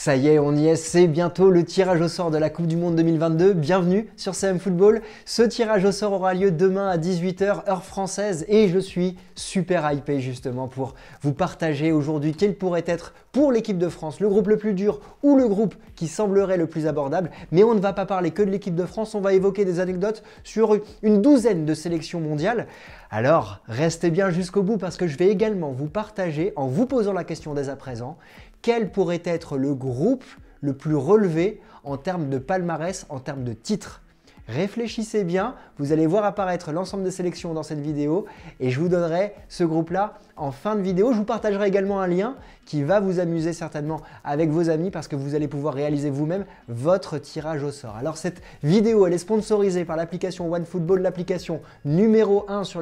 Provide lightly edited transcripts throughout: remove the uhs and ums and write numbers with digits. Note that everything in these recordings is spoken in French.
Ça y est, on y est, c'est bientôt le tirage au sort de la Coupe du Monde 2022. Bienvenue sur CM Football. Ce tirage au sort aura lieu demain à 18 h heure française et je suis super hypé justement pour vous partager aujourd'hui quel pourrait être pour l'équipe de France le groupe le plus dur ou le groupe qui semblerait le plus abordable. Mais on ne va pas parler que de l'équipe de France, on va évoquer des anecdotes sur une douzaine de sélections mondiales. Alors, restez bien jusqu'au bout parce que je vais également vous partager, en vous posant la question dès à présent, quel pourrait être le groupe le plus relevé en termes de palmarès, en termes de titres. Réfléchissez bien, vous allez voir apparaître l'ensemble des sélections dans cette vidéo et je vous donnerai ce groupe-là en fin de vidéo. Je vous partagerai également un lien qui va vous amuser certainement avec vos amis parce que vous allez pouvoir réaliser vous-même votre tirage au sort. Alors cette vidéo, elle est sponsorisée par l'application OneFootball, l'application numéro 1 sur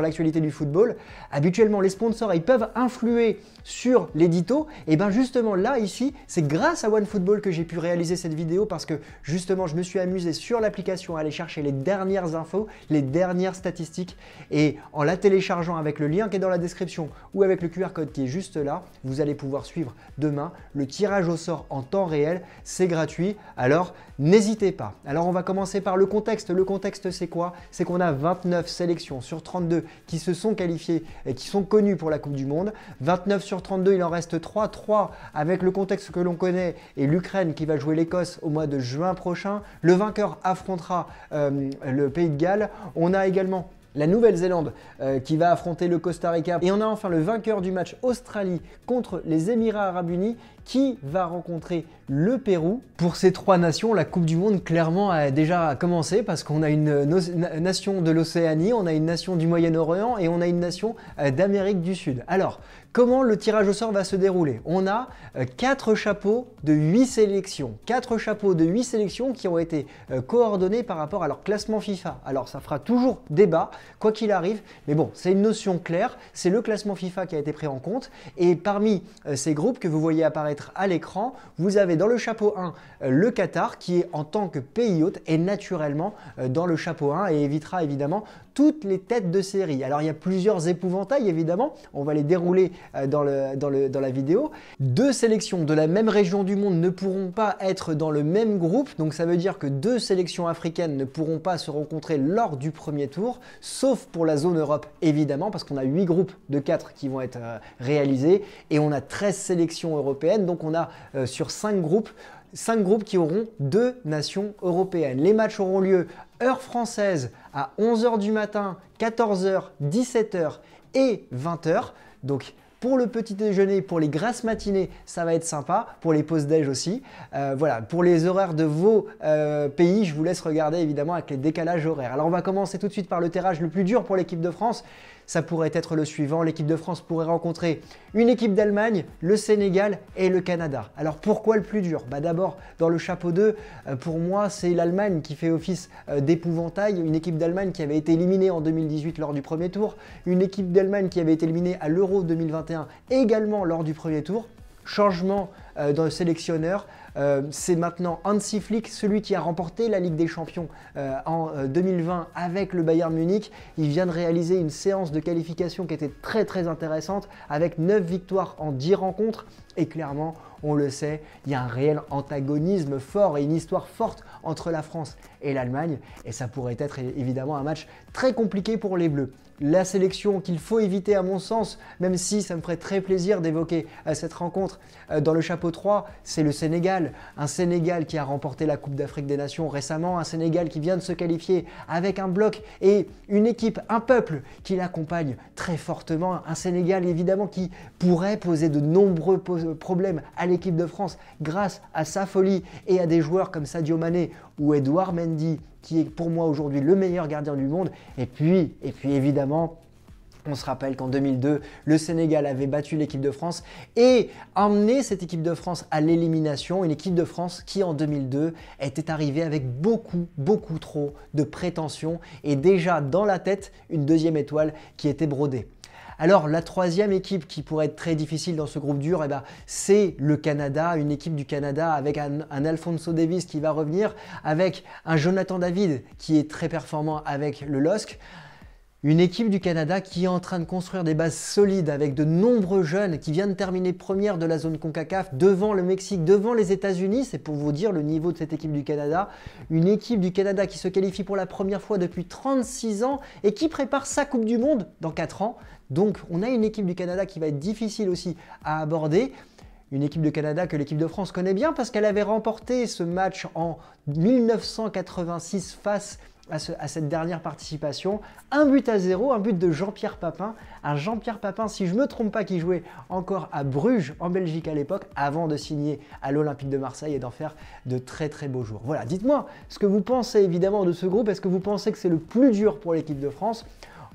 l'actualité du football. Habituellement, les sponsors, ils peuvent influer sur l'édito. Et bien justement là, ici, c'est grâce à OneFootball que j'ai pu réaliser cette vidéo parce que justement, je me suis amusé sur l'application à aller chercher les dernières infos, les dernières statistiques et en la téléchargeant avec le lien qui est dans la description ou avec le QR code qui est juste là, vous allez pouvoir suivre demain le tirage au sort en temps réel. C'est gratuit, alors n'hésitez pas. Alors on va commencer par le contexte. Le contexte c'est quoi? C'est qu'on a 29 sélections sur 32 qui se sont qualifiées et qui sont connues pour la Coupe du Monde. 29 sur 32, il en reste 3 avec le contexte que l'on connaît et l'Ukraine qui va jouer l'Écosse au mois de juin prochain. Le vainqueur affrontera le Pays de Galles. On a également la Nouvelle-Zélande qui va affronter le Costa Rica. Et on a enfin le vainqueur du match Australie contre les Émirats Arabes Unis qui va rencontrer le Pérou. Pour ces trois nations, la Coupe du Monde clairement a déjà commencé parce qu'on a une nation de l'Océanie, on a une nation du Moyen-Orient et on a une nation d'Amérique du Sud. Alors, comment le tirage au sort va se dérouler? On a 4 chapeaux de 8 sélections. 4 chapeaux de 8 sélections qui ont été coordonnés par rapport à leur classement FIFA. Alors, ça fera toujours débat, quoi qu'il arrive. Mais bon, c'est une notion claire. C'est le classement FIFA qui a été pris en compte. Et parmi ces groupes que vous voyez apparaître à l'écran, vous avez dans le chapeau 1 le Qatar qui est en tant que pays hôte et naturellement dans le chapeau 1 et évitera évidemment toutes les têtes de série. Alors il y a plusieurs épouvantails évidemment, on va les dérouler dans la vidéo. 2 sélections de la même région du monde ne pourront pas être dans le même groupe, donc ça veut dire que 2 sélections africaines ne pourront pas se rencontrer lors du premier tour, sauf pour la zone Europe évidemment, parce qu'on a 8 groupes de 4 qui vont être réalisés et on a 13 sélections européennes, donc on a sur 5 groupes qui auront 2 nations européennes. Les matchs auront lieu heure française à 11 h du matin, 14 h, 17 h et 20 h. Donc pour le petit déjeuner, pour les grasses matinées, ça va être sympa. Pour les pauses déj aussi. Voilà, pour les horaires de vos pays, je vous laisse regarder évidemment avec les décalages horaires. Alors on va commencer tout de suite par le tirage le plus dur pour l'équipe de France. Ça pourrait être le suivant. L'équipe de France pourrait rencontrer une équipe d'Allemagne, le Sénégal et le Canada. Alors pourquoi le plus dur? D'abord, dans le chapeau 2, pour moi, c'est l'Allemagne qui fait office d'épouvantail. Une équipe d'Allemagne qui avait été éliminée en 2018 lors du premier tour. Une équipe d'Allemagne qui avait été éliminée à l'Euro 2021 également lors du premier tour. Changement dans le sélectionneur. C'est maintenant Hansi Flick, celui qui a remporté la Ligue des Champions en 2020 avec le Bayern Munich. Il vient de réaliser une séance de qualification qui était très intéressante avec 9 victoires en 10 rencontres et clairement, on le sait, il y a un réel antagonisme fort et une histoire forte entre la France et l'Allemagne et ça pourrait être évidemment un match très compliqué pour les Bleus. La sélection qu'il faut éviter à mon sens, même si ça me ferait très plaisir d'évoquer cette rencontre dans le chapeau 3, c'est le Sénégal. Un Sénégal qui a remporté la Coupe d'Afrique des Nations récemment, un Sénégal qui vient de se qualifier avec un bloc et une équipe, un peuple qui l'accompagne très fortement. Un Sénégal évidemment qui pourrait poser de nombreux problèmes à l'équipe de France grâce à sa folie et à des joueurs comme Sadio Mané ou Edouard Mendy qui est pour moi aujourd'hui le meilleur gardien du monde. Et puis évidemment, on se rappelle qu'en 2002, le Sénégal avait battu l'équipe de France et emmené cette équipe de France à l'élimination. Une équipe de France qui en 2002 était arrivée avec beaucoup trop de prétentions et déjà dans la tête une deuxième étoile qui était brodée. Alors la troisième équipe qui pourrait être très difficile dans ce groupe dur, c'est le Canada, une équipe du Canada avec un Alphonso Davies qui va revenir, avec un Jonathan David qui est très performant avec le LOSC. Une équipe du Canada qui est en train de construire des bases solides avec de nombreux jeunes, qui vient de terminer première de la zone CONCACAF devant le Mexique, devant les États-Unis. C'est pour vous dire le niveau de cette équipe du Canada. Une équipe du Canada qui se qualifie pour la première fois depuis 36 ans et qui prépare sa Coupe du Monde dans 4 ans. Donc on a une équipe du Canada qui va être difficile aussi à aborder. Une équipe de Canada que l'équipe de France connaît bien parce qu'elle avait remporté ce match en 1986 face à cette dernière participation. 1-0, un but de Jean-Pierre Papin. Un Jean-Pierre Papin, si je ne me trompe pas, qui jouait encore à Bruges en Belgique à l'époque, avant de signer à l'Olympique de Marseille et d'en faire de très très beaux jours. Voilà, dites-moi ce que vous pensez évidemment de ce groupe. Est-ce que vous pensez que c'est le plus dur pour l'équipe de France?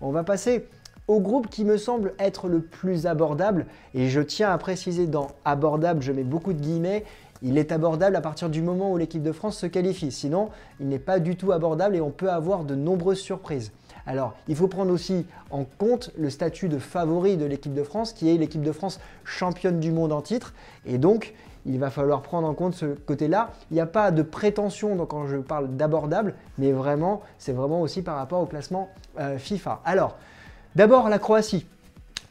On va passer au groupe qui me semble être le plus abordable, et je tiens à préciser dans abordable, je mets beaucoup de guillemets, il est abordable à partir du moment où l'équipe de France se qualifie, sinon il n'est pas du tout abordable et on peut avoir de nombreuses surprises. Alors il faut prendre aussi en compte le statut de favori de l'équipe de France, qui est l'équipe de France championne du monde en titre, et donc il va falloir prendre en compte ce côté-là. Il n'y a pas de prétention donc quand je parle d'abordable, mais vraiment, c'est vraiment aussi par rapport au classement FIFA. Alors, d'abord, la Croatie.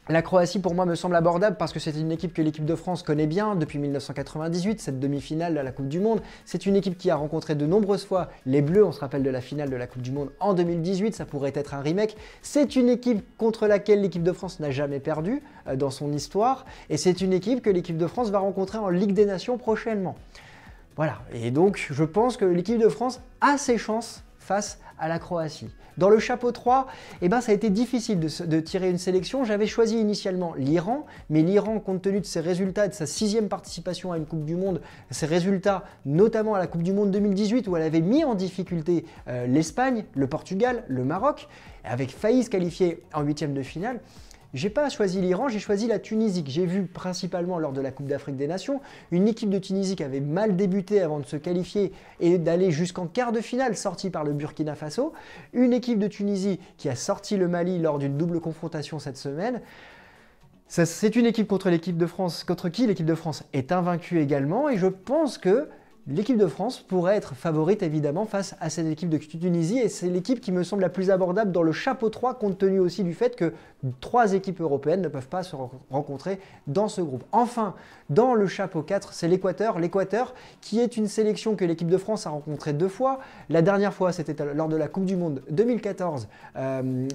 La Croatie, pour moi, me semble abordable parce que c'est une équipe que l'équipe de France connaît bien depuis 1998, cette demi-finale à la Coupe du Monde. C'est une équipe qui a rencontré de nombreuses fois les Bleus. On se rappelle de la finale de la Coupe du Monde en 2018, ça pourrait être un remake. C'est une équipe contre laquelle l'équipe de France n'a jamais perdu dans son histoire. Et c'est une équipe que l'équipe de France va rencontrer en Ligue des Nations prochainement. Voilà, et donc je pense que l'équipe de France a ses chances face à la Croatie. Dans le chapeau 3, ça a été difficile de tirer une sélection. J'avais choisi initialement l'Iran, mais l'Iran, compte tenu de ses résultats et de sa 6e participation à une Coupe du Monde, ses résultats notamment à la Coupe du Monde 2018 où elle avait mis en difficulté l'Espagne, le Portugal, le Maroc, avec failli se qualifier en 8e de finale. J'ai pas choisi l'Iran, j'ai choisi la Tunisie, que j'ai vu principalement lors de la Coupe d'Afrique des Nations. Une équipe de Tunisie qui avait mal débuté avant de se qualifier et d'aller jusqu'en quart de finale, sortie par le Burkina Faso. Une équipe de Tunisie qui a sorti le Mali lors d'une double confrontation cette semaine. C'est une équipe contre l'équipe de France, contre qui l'équipe de France est invaincue également. Et je pense que l'équipe de France pourrait être favorite évidemment face à cette équipe de Tunisie et c'est l'équipe qui me semble la plus abordable dans le chapeau 3 compte tenu aussi du fait que 3 équipes européennes ne peuvent pas se rencontrer dans ce groupe. Enfin, dans le chapeau 4, c'est l'Équateur. L'Équateur qui est une sélection que l'équipe de France a rencontrée 2 fois. La dernière fois, c'était lors de la Coupe du Monde 2014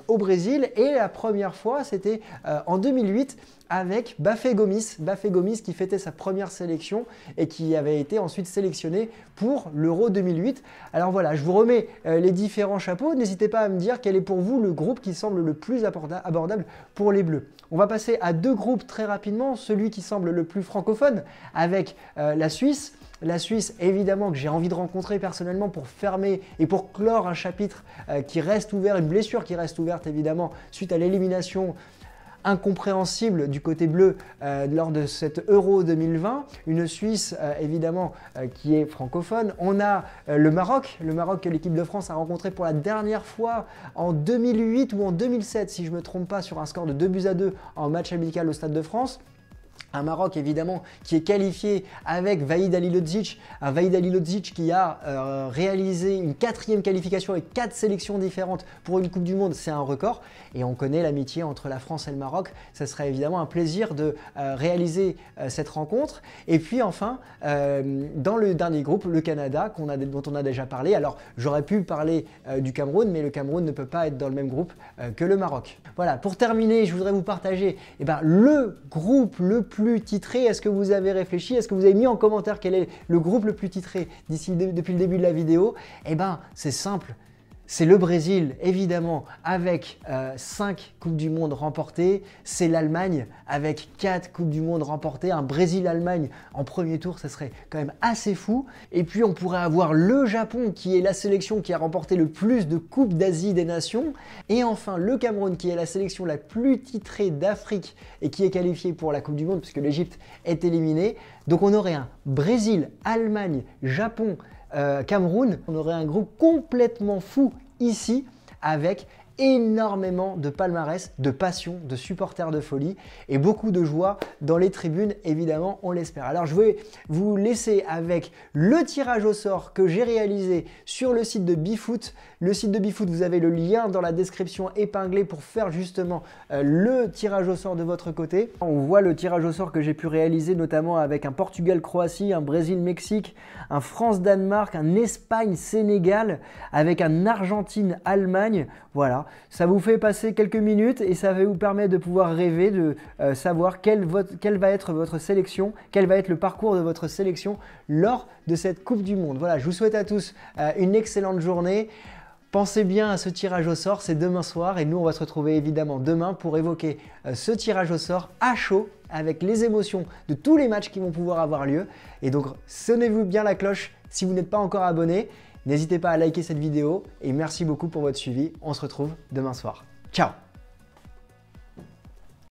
au Brésil et la première fois, c'était en 2008 avec Bafé Gomis qui fêtait sa première sélection et qui avait été ensuite sélectionné pour l'Euro 2008. Alors voilà, je vous remets les différents chapeaux. N'hésitez pas à me dire quel est pour vous le groupe qui semble le plus abordable pour les Bleus. On va passer à 2 groupes très rapidement. Celui qui semble le plus francophone avec la Suisse. La Suisse, évidemment, que j'ai envie de rencontrer personnellement pour fermer et pour clore un chapitre qui reste ouvert, une blessure qui reste ouverte évidemment suite à l'élimination incompréhensible du côté bleu lors de cet Euro 2020. Une Suisse évidemment qui est francophone. On a le Maroc que l'équipe de France a rencontré pour la dernière fois en 2008 ou en 2007 si je ne me trompe pas sur un score de 2-2 en match amical au Stade de France. Un Maroc évidemment qui est qualifié avec Vahid Halilhodžić, un Vahid Halilhodžić qui a réalisé une 4e qualification avec 4 sélections différentes pour une Coupe du Monde, c'est un record. Et on connaît l'amitié entre la France et le Maroc, ça serait évidemment un plaisir de réaliser cette rencontre. Et puis enfin, dans le dernier groupe, le Canada dont on a déjà parlé. Alors j'aurais pu parler du Cameroun, mais le Cameroun ne peut pas être dans le même groupe que le Maroc. Voilà, pour terminer, je voudrais vous partager le groupe le plus titré. Est-ce que vous avez réfléchi? Est-ce que vous avez mis en commentaire quel est le groupe le plus titré depuis le début de la vidéo? C'est simple. C'est le Brésil, évidemment, avec 5 Coupes du Monde remportées. C'est l'Allemagne avec 4 Coupes du Monde remportées. Un Brésil-Allemagne en premier tour, ça serait quand même assez fou. Et puis, on pourrait avoir le Japon, qui est la sélection qui a remporté le plus de Coupes d'Asie des Nations. Et enfin, le Cameroun, qui est la sélection la plus titrée d'Afrique et qui est qualifiée pour la Coupe du Monde, puisque l'Égypte est éliminée. Donc, on aurait un Brésil, Allemagne, Japon, Cameroun. On aurait un groupe complètement fou ici avec énormément de palmarès, de passion, de supporters de folie et beaucoup de joie dans les tribunes, évidemment, on l'espère. Alors je vais vous laisser avec le tirage au sort que j'ai réalisé sur le site de Bifoot. Le site de Bifoot, vous avez le lien dans la description épinglé pour faire justement le tirage au sort de votre côté. On voit le tirage au sort que j'ai pu réaliser notamment avec un Portugal-Croatie, un Brésil-Mexique, un France-Danemark, un Espagne-Sénégal, avec un Argentine-Allemagne. Voilà, ça vous fait passer quelques minutes et ça va vous permettre de pouvoir rêver, de savoir quelle va être votre sélection, quel va être le parcours de votre sélection lors de cette Coupe du Monde. Voilà, je vous souhaite à tous une excellente journée. Pensez bien à ce tirage au sort, c'est demain soir et nous on va se retrouver évidemment demain pour évoquer ce tirage au sort à chaud avec les émotions de tous les matchs qui vont pouvoir avoir lieu. Et donc sonnez-vous bien la cloche si vous n'êtes pas encore abonné. N'hésitez pas à liker cette vidéo et merci beaucoup pour votre suivi. On se retrouve demain soir. Ciao!